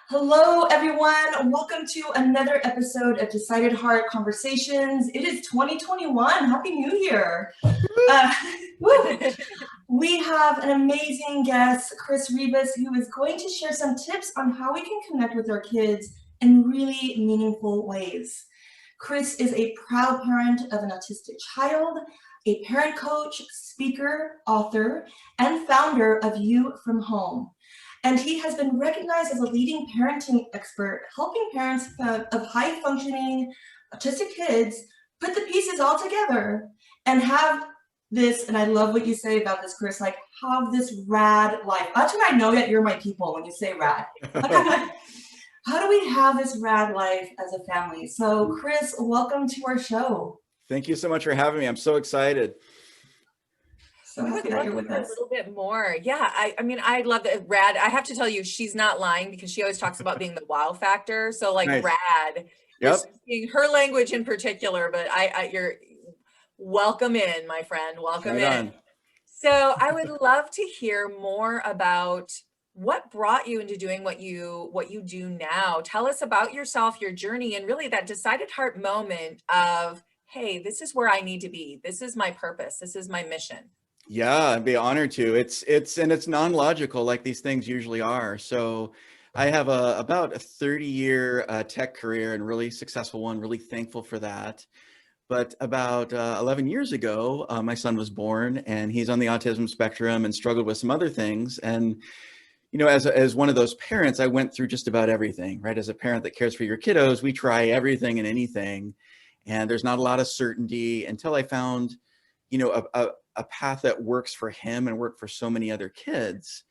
Hello, everyone. Welcome to another episode of Decided Heart Conversations. It is 2021. Happy New Year. Uh, we have an amazing guest, Chris Reavis, who is going to share some tips on how we can connect with our kids in really meaningful ways. Chris is a proud parent of an autistic child, a parent coach, speaker, author, and founder of You From Home. And he has been recognized as a leading parenting expert, helping parents of high-functioning autistic kids put the pieces all together and have this, and I love what you say about this, Chris, like have this rad life. That's when I know that you're my people when you say rad. How do we have this rad life as a family? So Chris, welcome to our show. Thank you so much for having me. I'm so excited. So happy that you're with us. A little bit more. Yeah, I mean, I love that. Rad. I have to tell you, she's not lying because she always talks about being the wow factor. So like Nice. rad, Yep. speaking her language in particular, but you're welcome in, my friend. Welcome in. So I would love to hear more about what brought you into doing what you do now. Tell us about yourself, your journey, and really that decided heart moment of, hey, this is where I need to be. This is my purpose. This is my mission. Yeah, I'd be honored to. It's non-logical like these things usually are. So I have about a 30-year tech career and really successful one, really thankful for that. But about 11 years ago, my son was born and he's on the autism spectrum and struggled with some other things. And, you know, as one of those parents, I went through just about everything, right? As a parent that cares for your kiddos, we try everything and anything. And there's not a lot of certainty until I found, you know, a path that works for him and worked for so many other kids.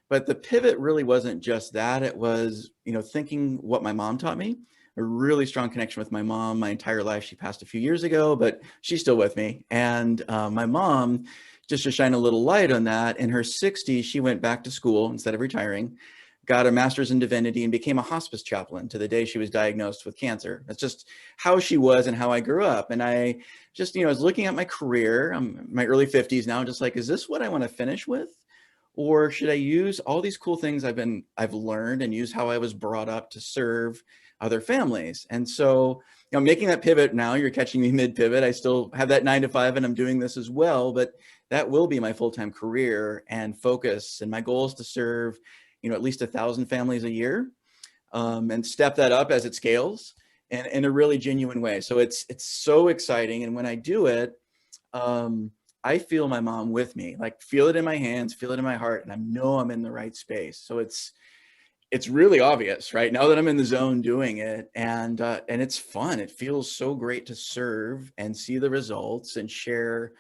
But the pivot really wasn't just that. It was, you know, thinking what my mom taught me, a really strong connection with my mom my entire life. She passed a few years ago, but she's still with me. And my mom, just to shine a little light on that, in her 60s, she went back to school instead of retiring, got a master's in divinity and became a hospice chaplain to the day she was diagnosed with cancer. That's just how she was and how I grew up. And I just, you know, I was looking at my career, I'm in my early 50s now, just like, is this what I want to finish with? Or should I use all these cool things I've learned and use how I was brought up to serve other families? And so, you know, making that pivot now, you're catching me mid pivot. I still have that 9 to 5 and I'm doing this as well, but that will be my full-time career and focus. And my goal is to serve, you know, at least 1,000 families a year, and step that up as it scales and in a really genuine way. So it's so exciting. And when I do it, I feel my mom with me, like feel it in my hands, feel it in my heart, and I know I'm in the right space. So it's really obvious, right? Now that I'm in the zone doing it, and it's fun. It feels so great to serve and see the results and share,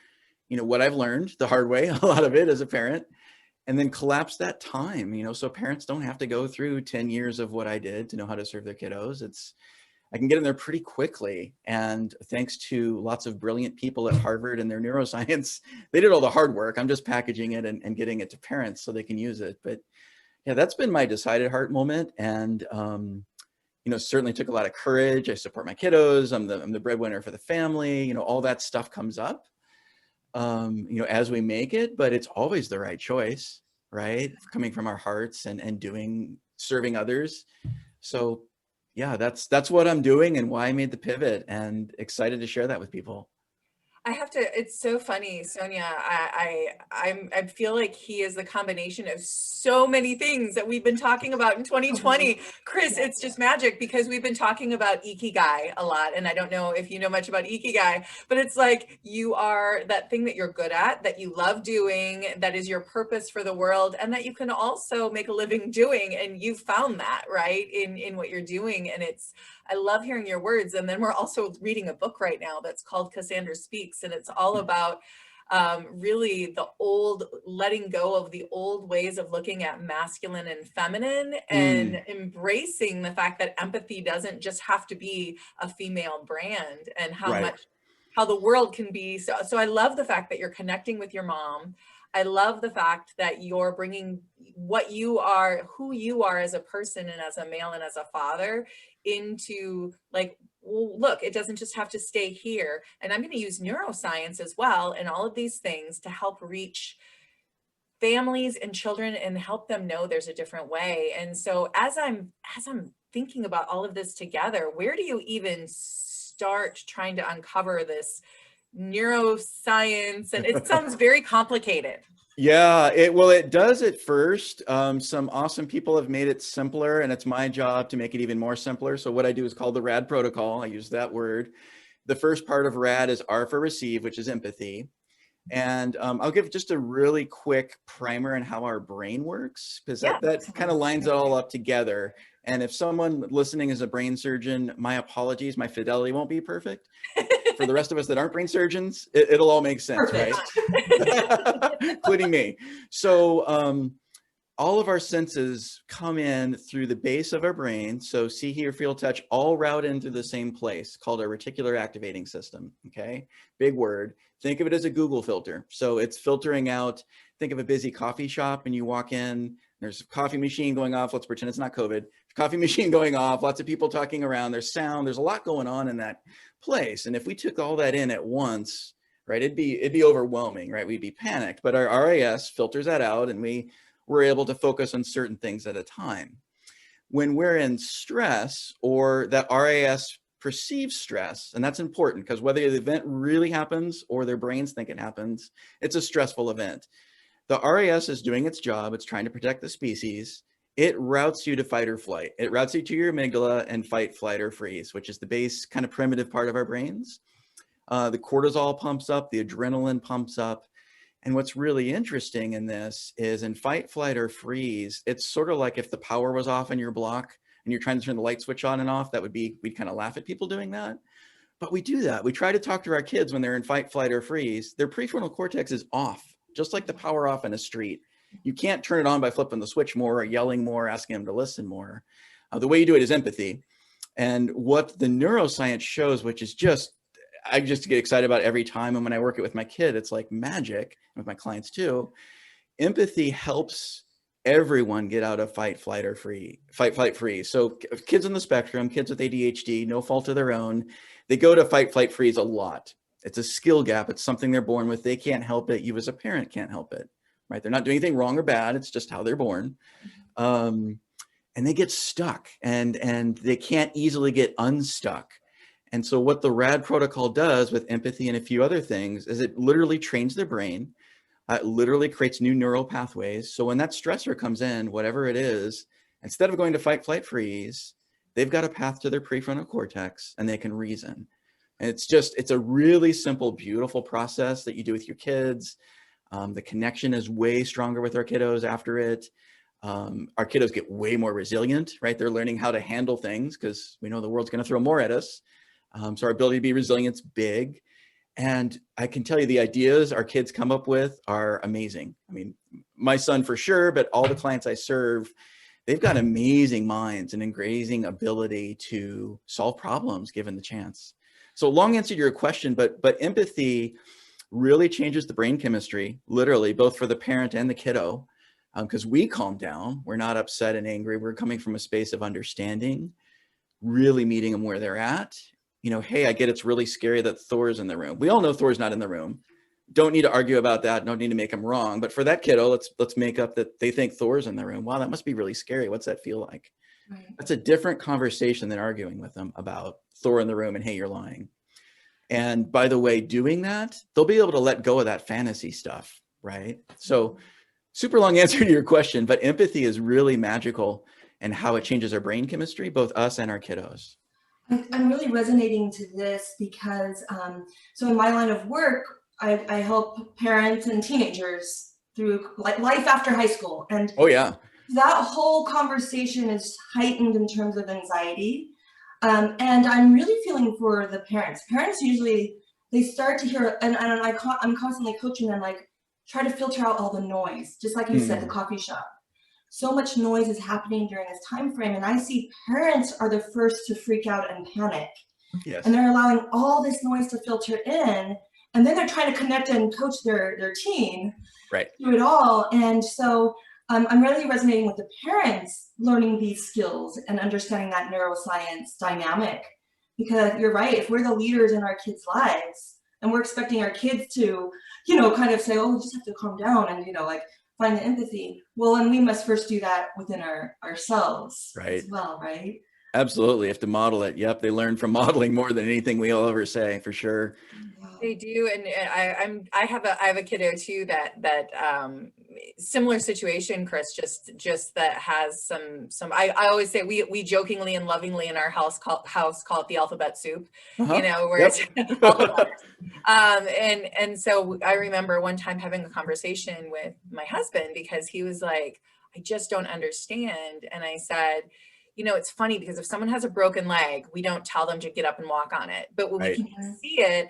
you know, what I've learned the hard way, a lot of it as a parent, and then collapse that time, you know, so parents don't have to go through 10 years of what I did to know how to serve their kiddos. I can get in there pretty quickly. And thanks to lots of brilliant people at Harvard and their neuroscience, they did all the hard work. I'm just packaging it and getting it to parents so they can use it. But yeah, that's been my decided heart moment. And, you know, certainly took a lot of courage. I support my kiddos. I'm the breadwinner for the family. You know, all that stuff comes up, you know, as we make it, but it's always the right choice, right? Coming from our hearts and serving others. So yeah, that's what I'm doing and why I made the pivot, and excited to share that with people. I have to, it's so funny, Sonia. I feel like he is the combination of so many things that we've been talking about in 2020. Chris, it's just magic because we've been talking about Ikigai a lot. And I don't know if you know much about Ikigai, but it's like you are that thing that you're good at, that you love doing, that is your purpose for the world, and that you can also make a living doing. And you found that, right, in what you're doing. And I love hearing your words. And then we're also reading a book right now that's called Cassandra Speaks. And it's all about really the old, letting go of the old ways of looking at masculine and feminine and embracing the fact that empathy doesn't just have to be a female brand, and how the world can be. So I love the fact that you're connecting with your mom. I love the fact that you're bringing what you are, who you are as a person and as a male and as a father into, like, well, look, it doesn't just have to stay here. And I'm going to use neuroscience as well and all of these things to help reach families and children and help them know there's a different way. And so as I'm thinking about all of this together, where do you even start trying to uncover this neuroscience? And it sounds very complicated. Yeah, it does at first. Some awesome people have made it simpler, and it's my job to make it even more simpler. So what I do is called the Rad Protocol. I use that word. The first part of Rad is R for receive, which is empathy. And I'll give just a really quick primer on how our brain works, because that kind of lines it all up together. And if someone listening is a brain surgeon, my apologies, my fidelity won't be perfect. For the rest of us that aren't brain surgeons, it'll all make sense, Perfect. right? Including me. So all of our senses come in through the base of our brain. So see, hear, feel, touch, all route into the same place called our reticular activating system, okay? Big word. Think of it as a Google filter. So it's filtering out, think of a busy coffee shop and you walk in, there's a coffee machine going off. Let's pretend it's not COVID. Coffee machine going off, lots of people talking around, there's sound, there's a lot going on in that place. And if we took all that in at once, right, it'd be overwhelming, right? We'd be panicked, but our RAS filters that out and we're able to focus on certain things at a time. When we're in stress, or that RAS perceives stress, and that's important because whether the event really happens or their brains think it happens, it's a stressful event. The RAS is doing its job. It's trying to protect the species. It routes you to fight or flight. It routes you to your amygdala and fight, flight, or freeze, which is the base kind of primitive part of our brains. The cortisol pumps up, the adrenaline pumps up. And what's really interesting in this is in fight, flight, or freeze, it's sort of like if the power was off in your block and you're trying to turn the light switch on and off, we'd kind of laugh at people doing that. But we do that. We try to talk to our kids when they're in fight, flight, or freeze. Their prefrontal cortex is off, just like the power off in a street. You can't turn it on by flipping the switch more or yelling more, asking them to listen more. The way you do it is empathy. And what the neuroscience shows, which is I just get excited about every time. And when I work it with my kid, it's like magic, with my clients too. Empathy helps everyone get out of fight, flight, freeze. So kids on the spectrum, kids with ADHD, no fault of their own, they go to fight, flight, freeze a lot. It's a skill gap. It's something they're born with. They can't help it. You as a parent can't help it, right? They're not doing anything wrong or bad. It's just how they're born. And they get stuck and they can't easily get unstuck. And so what the Rad protocol does with empathy and a few other things is it literally trains their brain. It literally creates new neural pathways. So when that stressor comes in, whatever it is, instead of going to fight, flight, freeze, they've got a path to their prefrontal cortex and they can reason. And it's a really simple, beautiful process that you do with your kids. The connection is way stronger with our kiddos after it. Our kiddos get way more resilient, right? They're learning how to handle things because we know the world's going to throw more at us. So our ability to be resilient is big. And I can tell you the ideas our kids come up with are amazing. I mean, my son for sure, but all the clients I serve, they've got amazing minds and amazing ability to solve problems given the chance. So long answer to your question, but empathy really changes the brain chemistry, literally, both for the parent and the kiddo, because we calm down. We're not upset and angry. We're coming from a space of understanding, really meeting them where they're at. You know, hey, I get it's really scary that Thor's in the room. We all know Thor's not in the room. Don't need to argue about that. Don't need to make them wrong. But for that kiddo, let's make up that they think Thor's in the room. Wow, that must be really scary. What's that feel like? Right. That's a different conversation than arguing with them about Thor in the room and hey, you're lying. And by the way, doing that, they'll be able to let go of that fantasy stuff, right? So super long answer to your question, but empathy is really magical and how it changes our brain chemistry, both us and our kiddos. I'm really resonating to this because, so in my line of work, I help parents and teenagers through life after high school. And oh yeah, that whole conversation is heightened in terms of anxiety. And I'm really feeling for the parents. Parents usually, they start to hear, and I'm constantly coaching them, like, try to filter out all the noise, just like you said, the coffee shop. So much noise is happening during this time frame, and I see parents are the first to freak out and panic. Yes. And they're allowing all this noise to filter in, and then they're trying to connect and coach their teen through it all. And so I'm really resonating with the parents learning these skills and understanding that neuroscience dynamic, because you're right, if we're the leaders in our kids' lives and we're expecting our kids to, kind of say, oh, we just have to calm down and, like, find the empathy. Well, and we must first do that within ourselves Right. as well, right? Absolutely. Have to model it. Yep. They learn from modeling more than anything we'll ever say, for sure. They do, and I have a kiddo too that similar situation, Chris, just that has some. I always say we jokingly and lovingly in our house call it the alphabet soup, Uh-huh. where Yep. it's all about and so I remember one time having a conversation with my husband because he was like, I just don't understand, and I said, it's funny because if someone has a broken leg, we don't tell them to get up and walk on it. But when we Right. can see it,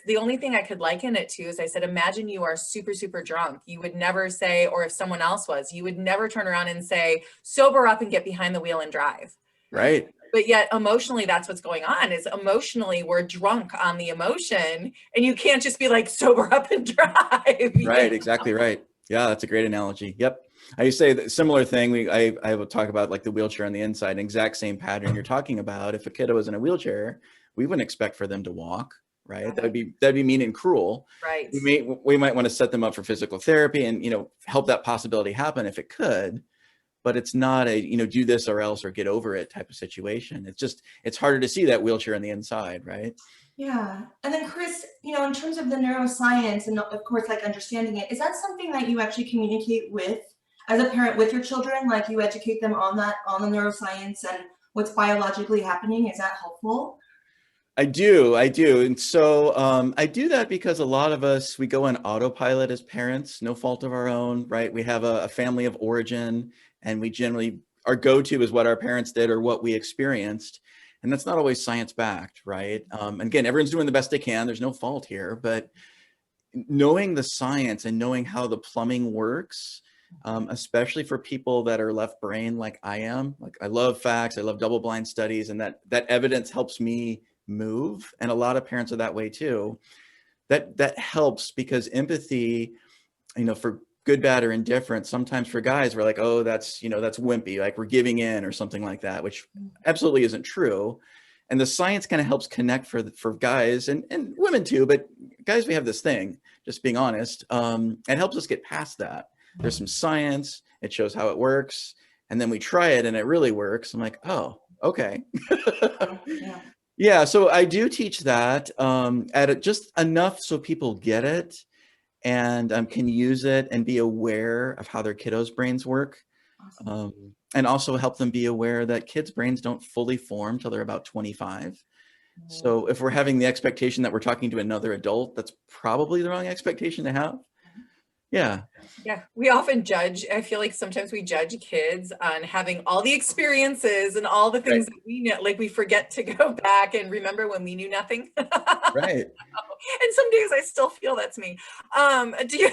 the only thing I could liken it to is I said, imagine you are super, super drunk. You would never say, or if someone else was, you would never turn around and say, sober up and get behind the wheel and drive. Right. But yet emotionally, that's what's going on is emotionally, we're drunk on the emotion and you can't just be like, sober up and drive. Right. Exactly right. Yeah, that's a great analogy. Yep. I used to say that similar thing. I would talk about like the wheelchair on the inside, exact same pattern you're talking about. If a kiddo was in a wheelchair, we wouldn't expect for them to walk, right? That'd be mean and cruel. Right. We might want to set them up for physical therapy and, help that possibility happen if it could, but it's not a, do this or else or get over it type of situation. It's harder to see that wheelchair on the inside, right? Yeah. And then Chris, in terms of the neuroscience and of course, like understanding it, is that something that you actually communicate with as a parent with your children? Like you educate them on the neuroscience and what's biologically happening? Is that helpful? I do. And so I do that because a lot of us, we go on autopilot as parents, no fault of our own, right? We have a family of origin and we generally, our go-to is what our parents did or what we experienced. And that's not always science backed, right? And again, everyone's doing the best they can. There's no fault here, but knowing the science and knowing how the plumbing works, especially for people that are left brain like I am, like I love facts, I love double blind studies, and that evidence helps me move. And a lot of parents are that way too. That helps because empathy, for good, bad, or indifferent, sometimes for guys, we're like, oh, that's wimpy, like we're giving in or something like that, which absolutely isn't true. And the science kind of helps connect for guys and women too, but guys, we have this thing, just being honest, it helps us get past that. There's some science, it shows how it works, and then we try it and it really works. I'm like, oh, okay. Yeah. Yeah, so I do teach that just enough so people get it and can use it and be aware of how their kiddos' brains work. Awesome. And also help them be aware that kids' brains don't fully form till they're about 25. So if we're having the expectation that we're talking to another adult, that's probably the wrong expectation to have. Yeah. Yeah, we often judge. I feel like sometimes we judge kids on having all the experiences and all the things that we know. Like we forget to go back and remember when we knew nothing. Right. And some days I still feel that's me. Do you,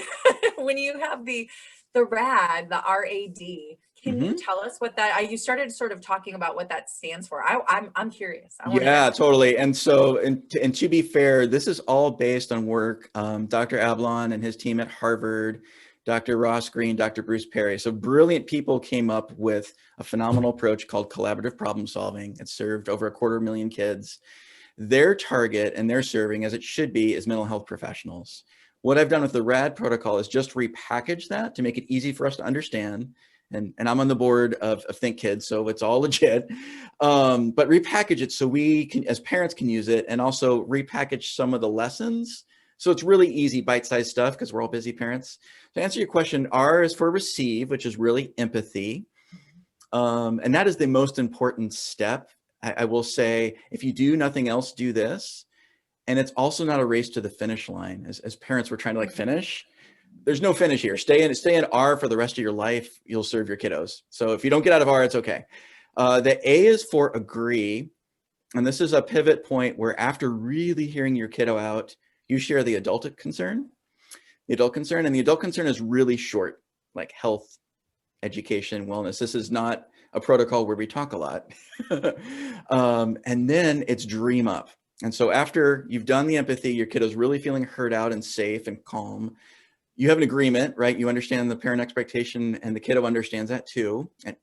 when you have the RAD, the R.A.D, can you tell us what that? You started sort of talking about what that stands for. I'm curious. Yeah, totally. And so, and to be fair, this is all based on work. Dr. Ablon and his team at Harvard, Dr. Ross Green, Dr. Bruce Perry. So brilliant people came up with a phenomenal approach called collaborative problem solving. It served over 250,000 kids. Their target and their serving, as it should be, is mental health professionals. What I've done with the Rad protocol is just repackage that to make it easy for us to understand. And I'm on the board of Think Kids, so it's all legit. But repackage it so we can, as parents, can use it, and also repackage some of the lessons. So it's really easy, bite-sized stuff because we're all busy parents. To answer your question, R is for receive, which is really empathy. And that is the most important step. I will say, if you do nothing else, do this. And it's also not a race to the finish line. As parents, we're trying to finish. There's no finish here. Stay in R for the rest of your life. You'll serve your kiddos. So if you don't get out of R, it's okay. The A is for agree. And this is a pivot point where after really hearing your kiddo out, you share the adult concern. And the adult concern is really short, like health, education, wellness. This is not a protocol where we talk a lot. And then it's dream up. And so after you've done the empathy, your kiddo's really feeling heard out and safe and calm. You have an agreement, right? You understand the parent expectation and the kiddo understands that too. And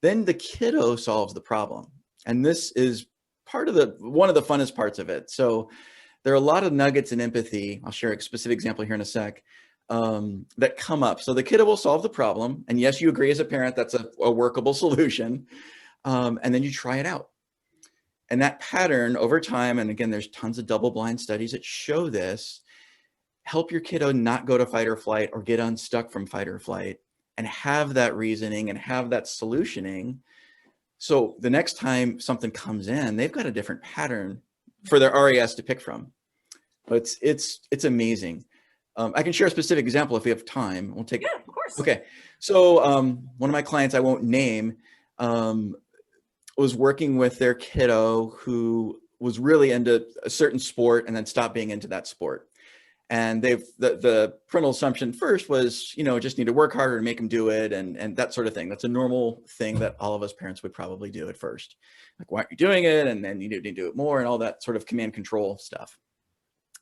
then the kiddo solves the problem. And this is one of the funnest parts of it. So there are a lot of nuggets in empathy. I'll share a specific example here in a sec. that come up. So the kiddo will solve the problem. And yes, you agree as a parent, that's a workable solution. And then you try it out. And that pattern over time, and again, there's tons of double-blind studies that show this, help your kiddo not go to fight or flight or get unstuck from fight or flight and have that reasoning and have that solutioning. So the next time something comes in, they've got a different pattern for their RAS to pick from. But it's amazing. I can share a specific example if we have time. We'll take. Yeah, of course. Okay. So one of my clients I won't name was working with their kiddo who was really into a certain sport and then stopped being into that sport. And the parental assumption first was, just need to work harder and make them do it and that sort of thing. That's a normal thing that all of us parents would probably do at first. Like, why aren't you doing it? And then you need to do it more and all that sort of command control stuff.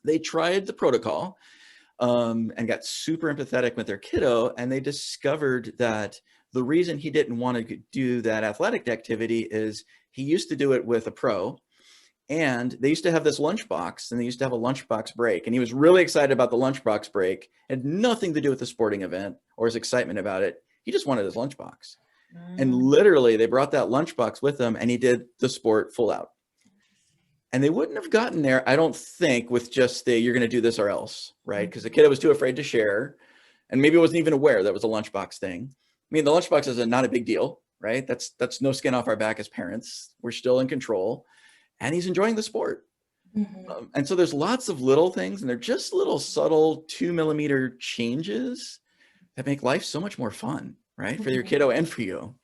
They tried the protocol and got super empathetic with their kiddo. And they discovered that the reason he didn't want to do that athletic activity is he used to do it with a pro. And they used to have this lunchbox, and they used to have a lunchbox break. And he was really excited about the lunchbox break. It had nothing to do with the sporting event or his excitement about it. He just wanted his lunchbox. And literally, they brought that lunchbox with him, and he did the sport full out. And they wouldn't have gotten there, I don't think, with just the, you're going to do this or else, right? Because the kid was too afraid to share, and maybe wasn't even aware that was a lunchbox thing. I mean, the lunchbox is not a big deal, right? That's no skin off our back as parents. We're still in control. And he's enjoying the sport. And so there's lots of little things, and they're just little subtle 2mm changes that make life so much more fun, right? For your kiddo and for you.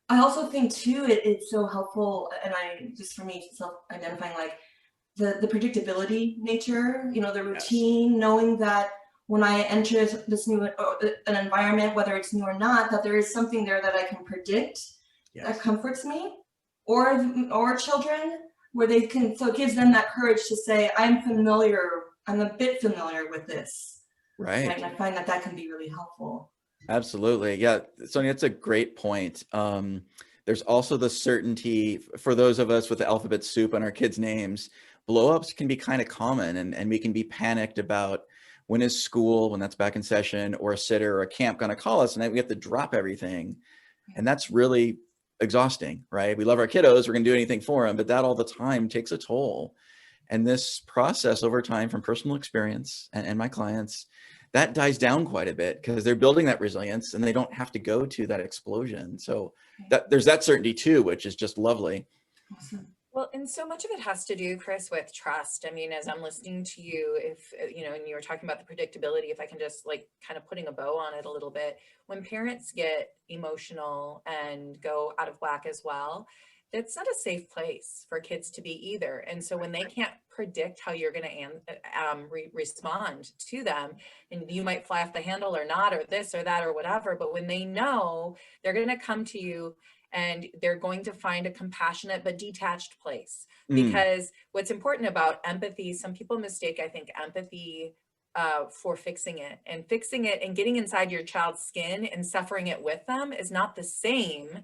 I also think too, it's so helpful, and for me, self-identifying, like the predictability nature, the routine, knowing that when I enter this new, an environment, whether it's new or not, that there is something there that I can predict that comforts me. Or children where they can, so it gives them that courage to say, I'm a bit familiar with this. Right. And I find that can be really helpful. Absolutely. Yeah. Sonia, that's a great point. There's also the certainty for those of us with the alphabet soup on our kids' names, blow-ups can be kind of common, and we can be panicked about when is school, when that's back in session, or a sitter or a camp going to call us, and then we have to drop everything. And that's really exhausting, right? We love our kiddos, we're going to do anything for them, but that all the time takes a toll. And this process over time, from personal experience and my clients, that dies down quite a bit because they're building that resilience and they don't have to go to that explosion. So there's that certainty too, which is just lovely. Awesome. Well, and so much of it has to do, Chris, with trust. I mean, as I'm listening to you, if, and you were talking about the predictability, if I can just kind of putting a bow on it a little bit, when parents get emotional and go out of whack as well, it's not a safe place for kids to be either. And so when they can't predict how you're going to respond to them, and you might fly off the handle or not, or this or that or whatever, but when they know, they're going to come to you and they're going to find a compassionate but detached place. Because what's important about empathy, some people mistake, I think, empathy for fixing it. And fixing it and getting inside your child's skin and suffering it with them is not the same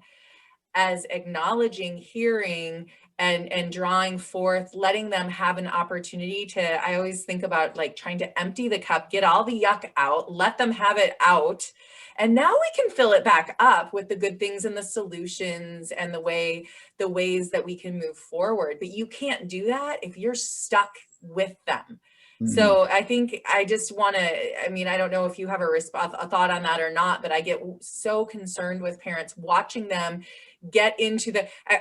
as acknowledging, hearing, and drawing forth, letting them have an opportunity to, I always think about trying to empty the cup, get all the yuck out, let them have it out. And now we can fill it back up with the good things and the solutions and the ways that we can move forward. But you can't do that if you're stuck with them. So I think I just want to, I don't know if you have a thought on that or not, but I get so concerned with parents watching them get into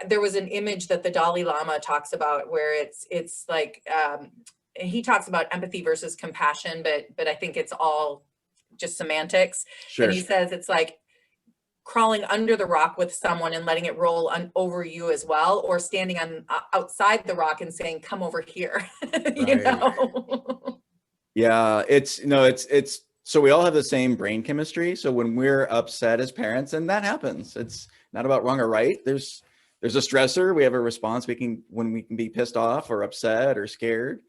there was an image that the Dalai Lama talks about where it's like, he talks about empathy versus compassion, but I think it's all just semantics. Sure. And he says it's like crawling under the rock with someone and letting it roll over you as well, or standing outside the rock and saying, come over here. Yeah, it's so we all have the same brain chemistry. So when we're upset as parents, and that happens, it's not about wrong or right. There's a stressor. We have a response when we can be pissed off or upset or scared.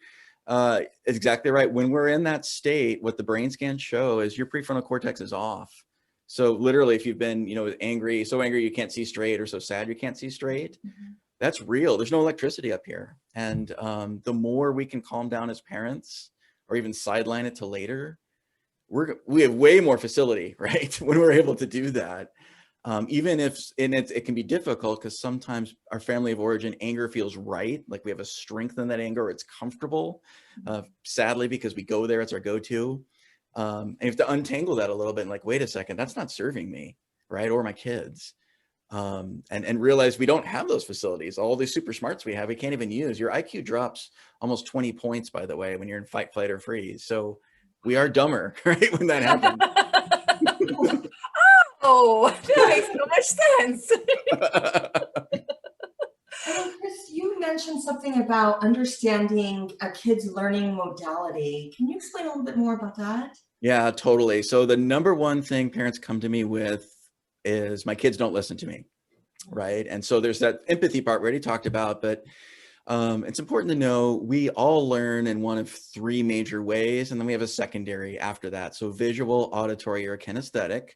It's exactly right. When we're in that state, what the brain scans show is your prefrontal cortex is off. So literally, if you've been, angry, so angry you can't see straight, or so sad you can't see straight, that's real. There's no electricity up here. And the more we can calm down as parents, or even sideline it to later, we have way more facility, right? When we're able to do that. Even if, and it can be difficult because sometimes our family of origin anger feels right. Like we have a strength in that anger, it's comfortable, sadly, because we go there, it's our go-to. And you have to untangle that a little bit and like, wait a second, that's not serving me, right? Or my kids. And realize we don't have those facilities. All these super smarts we have, we can't even use. Your IQ drops almost 20 points, by the way, when you're in fight, flight, or freeze. So we are dumber, right? When that happens. Oh, that makes so much sense. And Chris, you mentioned something about understanding a kid's learning modality. Can you explain a little bit more about that? Yeah, totally. So the number one thing parents come to me with is my kids don't listen to me, right? And so there's that empathy part we already talked about, but it's important to know we all learn in one of three major ways, and then we have a secondary after that. So visual, auditory, or kinesthetic.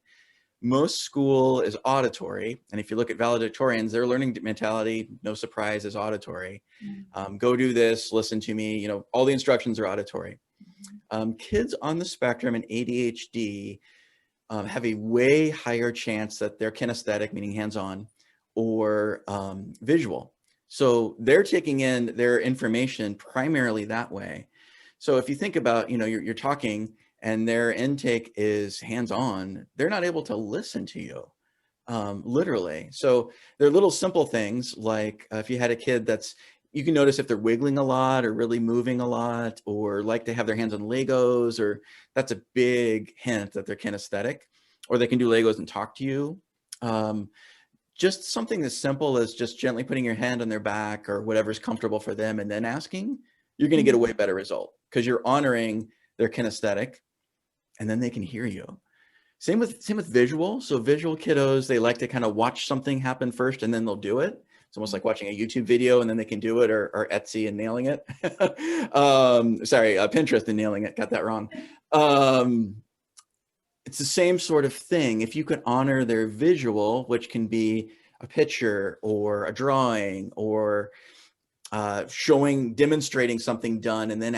Most school is auditory, and if you look at valedictorians, their learning mentality, no surprise, is auditory. Go do this, listen to me, you know, all the instructions are auditory. Kids on the spectrum and ADHD have a way higher chance that they're kinesthetic, meaning hands-on, or visual. So they're taking in their information primarily that way. So if you think about, you know, you're talking and their intake is hands-on, they're not able to listen to you, literally. So there are little simple things like if you had a kid that's, you can notice if they're wiggling a lot or really moving a lot or like to have their hands on Legos, or that's a big hint that they're kinesthetic, or they can do Legos and talk to you. Just something as simple as just gently putting your hand on their back or whatever's comfortable for them and then asking, you're going to get a way better result because you're honoring their kinesthetic and then they can hear you. Same with visual. So visual kiddos, they like to kind of watch something happen first and then they'll do it. It's almost like watching a YouTube video and then they can do it, or Etsy and nailing it. Sorry, Pinterest and nailing it. Got that wrong. It's the same sort of thing. If you could honor their visual, which can be a picture or a drawing or demonstrating something done, and then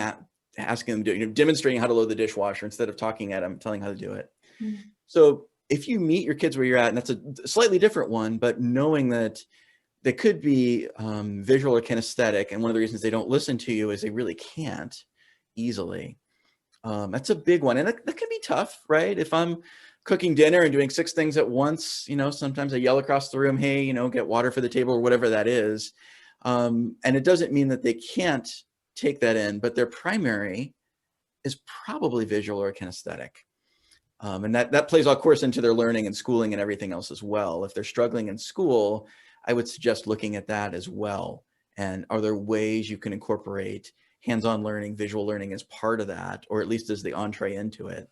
asking them to, you know, demonstrating how to load the dishwasher instead of talking at them, telling how to do it. So if you meet your kids where you're at, and that's a slightly different one, but knowing that they could be visual or kinesthetic, and one of the reasons they don't listen to you is they really can't easily. That's a big one, and that can be tough, right? If I'm cooking dinner and doing 6 things at once, you know, sometimes I yell across the room, hey, you know, get water for the table or whatever that is. And it doesn't mean that they can't take that in, but their primary is probably visual or kinesthetic. And that plays, of course, into their learning and schooling and everything else as well. If they're struggling in school, I would suggest looking at that as well. And are there ways you can incorporate hands-on learning, visual learning as part of that, or at least as the entree into it?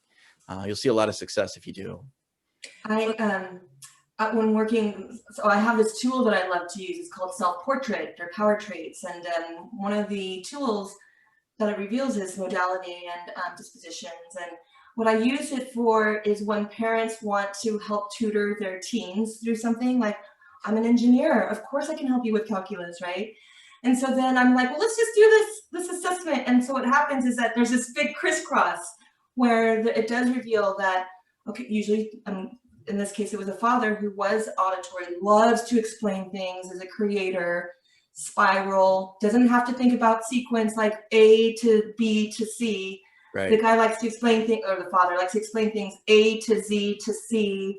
You'll see a lot of success if you do. When working, so I have this tool that I love to use. It's called self-portrait or power traits. And one of the tools that it reveals is modality and dispositions. And what I use it for is when parents want to help tutor their teens through something. Like, I'm an engineer, of course I can help you with calculus, right? And so then I'm like, well, let's just do this assessment. And so what happens is that there's this big crisscross where it does reveal that, okay, usually in this case, it was a father who was auditory, loves to explain things as a creator, spiral, doesn't have to think about sequence like A to B to C. Right. The guy likes to explain things, or the father likes to explain things A to Z to C.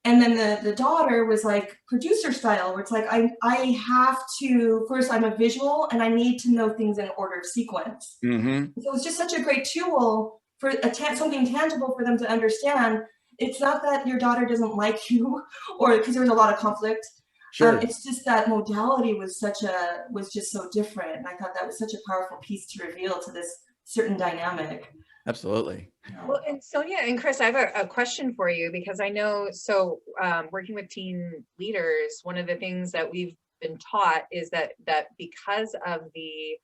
And then the daughter was like producer style, where it's like, I have to, first I'm a visual and I need to know things in order of sequence. Mm-hmm. So it's just such a great tool for something tangible for them to understand. It's not that your daughter doesn't like you, or because there was a lot of conflict. Sure. It's just that modality was just so different. And I thought that was such a powerful piece to reveal to this certain dynamic. Absolutely. Well, and Sonia and Chris, I have a question for you, because I know, working with teen leaders, one of the things that we've been taught is that because of the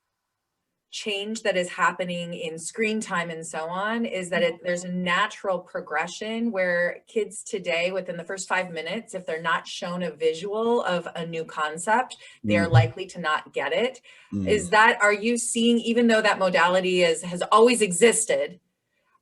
change that is happening in screen time and so on, is that there's a natural progression where kids today, within the first 5 minutes, if they're not shown a visual of a new concept, they are likely to not get it. Are you seeing, even though that modality has always existed,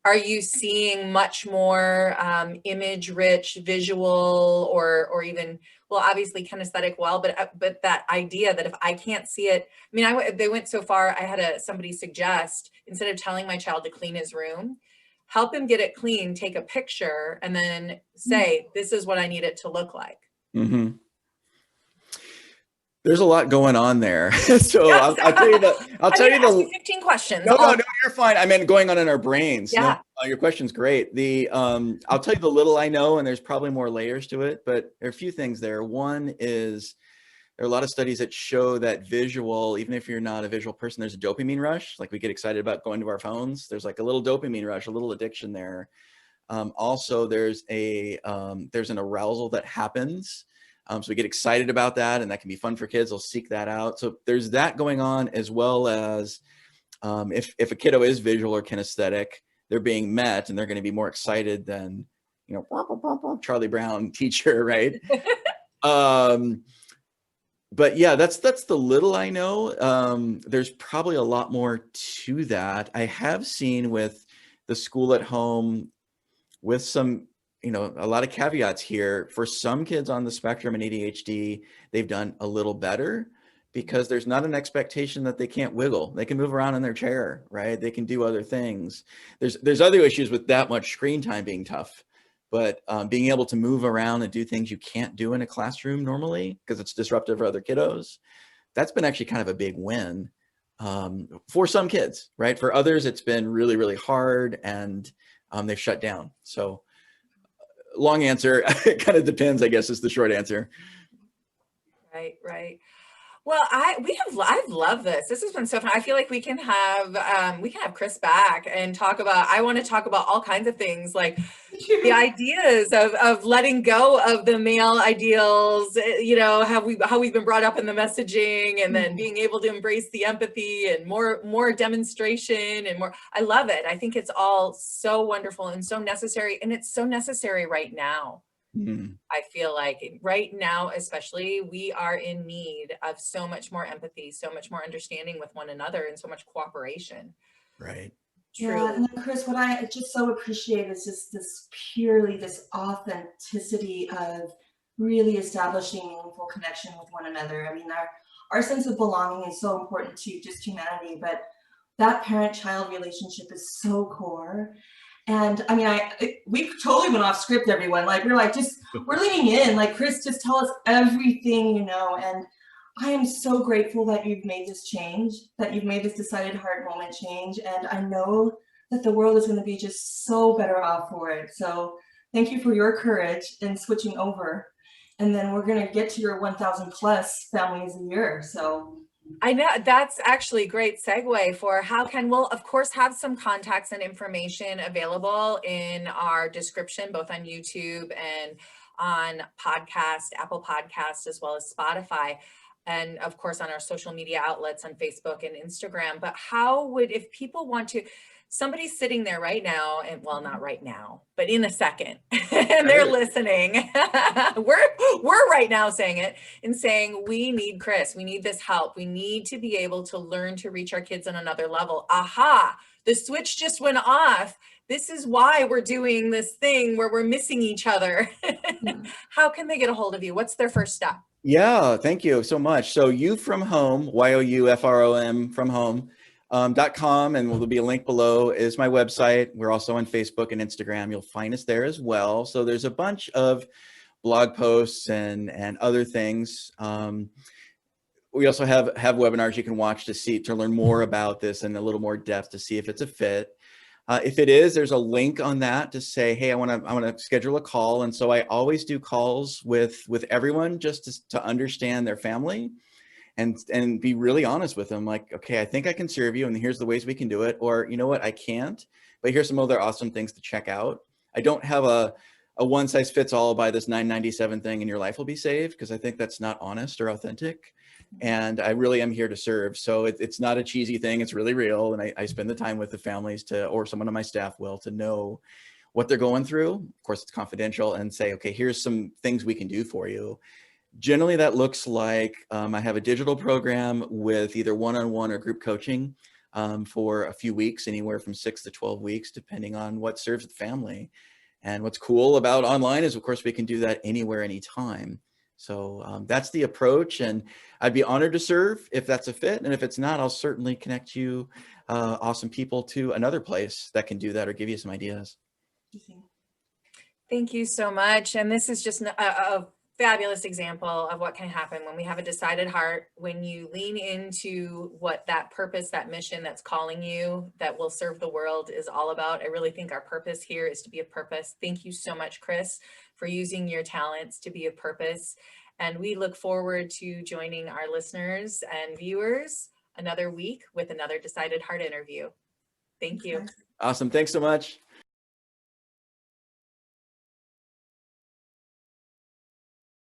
Are you seeing much more image rich, visual, or even, well, obviously kinesthetic, but that idea that if I can't see it, I mean, they went so far, I had somebody suggest, instead of telling my child to clean his room, help him get it clean, take a picture, and then say, this is what I need it to look like. Mm-hmm. There's a lot going on there. So Yes. I'll tell you ask you 15 questions. No, you're fine. I meant going on in our brains. Yeah. No, your question's great. I'll tell you the little I know, and there's probably more layers to it, but there are a few things there. One is there are a lot of studies that show that visual, even if you're not a visual person, there's a dopamine rush. Like we get excited about going to our phones. There's like a little dopamine rush, a little addiction there. Also, there's an arousal that happens. So we get excited about that, and that can be fun for kids. They'll seek that out. So there's that going on, as well as if a kiddo is visual or kinesthetic, they're being met and they're going to be more excited than, Charlie Brown teacher, right? But yeah, that's the little I know. There's probably a lot more to that. I have seen with the school at home, with some, a lot of caveats here. For some kids on the spectrum and ADHD, they've done a little better because there's not an expectation that they can't wiggle. They can move around in their chair, right? They can do other things. There's other issues with that much screen time being tough, but being able to move around and do things you can't do in a classroom normally because it's disruptive for other kiddos, that's been actually kind of a big win for some kids, right? For others, it's been really, really hard, and they've shut down. So long answer, it kind of depends, I guess, is the short answer. Right. Well, I've loved this. This has been so fun. I feel like we can have Chris back and talk about, I want to talk about all kinds of things, like the ideas of letting go of the male ideals, how we've been brought up in the messaging, and then being able to embrace the empathy and more demonstration and more. I love it. I think it's all so wonderful and so necessary, and it's so necessary right now. I feel like right now, especially, we are in need of so much more empathy, so much more understanding with one another, and so much cooperation. Right. Truly. Yeah, and then Chris, what I just so appreciate is just this authenticity of really establishing meaningful connection with one another. I mean, our sense of belonging is so important to just humanity, but that parent-child relationship is so core. And I mean, we totally went off script, everyone. Like, we're leaning in, like, Chris, just tell us everything you know. And I am so grateful that you've made this change, that you've made this decided heart moment change. And I know that the world is going to be just so better off for it. So thank you for your courage in switching over. And then we're going to get to your 1,000 plus families a year. So I know that's actually a great segue for we'll of course have some contacts and information available in our description, both on YouTube and on Apple Podcast, as well as Spotify, and of course on our social media outlets on Facebook and Instagram. But if people want to, somebody's sitting there right now, and well, not right now, but in a second, and they're listening. we're right now saying it and saying, we need Chris, we need this help. We need to be able to learn to reach our kids on another level. Aha, the switch just went off. This is why we're doing this thing where we're missing each other. How can they get a hold of you? What's their first step? Yeah, thank you so much. So You From Home, YOUFROM from home. .com, and there'll be a link below, is my website. We're also on Facebook and Instagram. You'll find us there as well. So there's a bunch of blog posts and other things. We also have webinars you can watch to learn more about this in a little more depth, to see if it's a fit. If it is, there's a link on that to say, hey, I want to schedule a call. And so I always do calls with everyone just to understand their family. And be really honest with them, like, okay, I think I can serve you, and here's the ways we can do it. Or, you know what, I can't, but here's some other awesome things to check out. I don't have a one size fits all, buy this $9.97 thing and your life will be saved, because I think that's not honest or authentic. And I really am here to serve. So it's not a cheesy thing. It's really real. And I spend the time with the families or someone on my staff will, to know what they're going through. Of course, it's confidential, and say, okay, here's some things we can do for you. Generally, that looks like I have a digital program with either one-on-one or group coaching. for a few weeks, anywhere from 6 to 12 weeks, depending on what serves the family. And what's cool about online is, of course, we can do that anywhere, anytime. So that's the approach, and I'd be honored to serve if that's a fit. And if it's not, I'll certainly connect you, awesome people, to another place that can do that or give you some ideas. Thank you so much. And this is just a fabulous example of what can happen when we have a decided heart, when you lean into what that purpose, that mission that's calling you, that will serve the world is all about. I really think our purpose here is to be of purpose. Thank you so much, Chris, for using your talents to be of purpose. And we look forward to joining our listeners and viewers another week with another Decided Heart interview. Thank you. Awesome. Thanks so much.